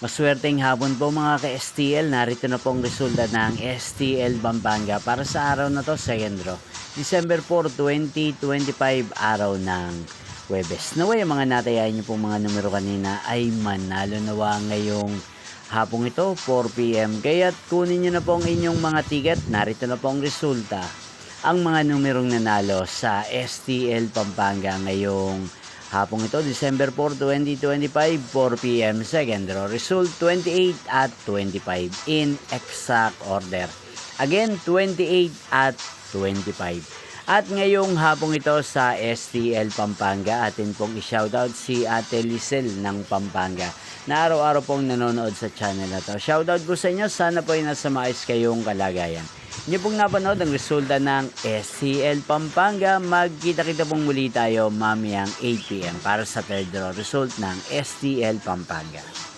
Maswerteng hapon po mga ka-STL. Narito na po ang resulta ng STL Pampanga para sa araw na to, second draw. December 4, 2025, araw ng Huwebes. Naway, ang mga natayain niyo pong mga numero kanina ay manalo nawa ngayong hapong ito, 4 p.m. Kaya't kunin niyo na po ang inyong mga ticket. Narito na po ang resulta. Ang mga numerong nanalo sa STL Pampanga ngayong hapong ito, December 4, 2025, 4 p.m. Second draw. Result 28 at 25 in exact order. Again, 28 at 25. At ngayong hapong ito sa STL Pampanga, atin pong i-shoutout si Ate Lisel ng Pampanga na araw-araw pong nanonood sa channel na to. Shoutout po sa inyo. Sana po ay nasa maayos kayong kalagayan. Hindi pong napanood ang resulta ng STL Pampanga. Magkita-kita pong muli tayo mamayang 8 p.m. para sa third draw result ng STL Pampanga.